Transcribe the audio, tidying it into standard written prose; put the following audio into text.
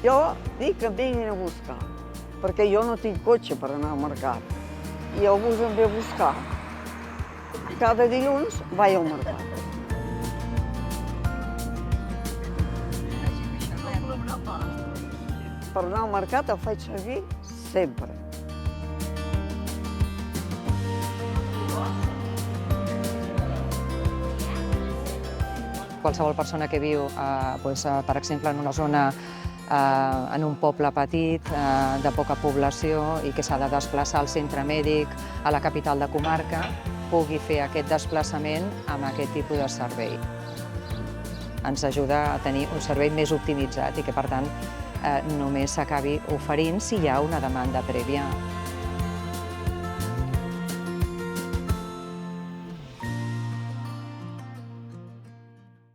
Jo dic que em vinguin a buscar, perquè jo no tinc cotxe per anar al mercat. I el bus em ve a buscar. Cada dilluns vaig al mercat. Per anar al mercat el faig servir sempre. Qualsevol persona que viu, per exemple, en una zona, en un poble petit, de poca població i que s'ha de desplaçar al centre mèdic, a la capital de comarca, pugui fer aquest desplaçament amb aquest tipus de servei. Ens ajuda a tenir un servei més optimitzat i que, per tant, només s'acabi oferint si hi ha una demanda prèvia.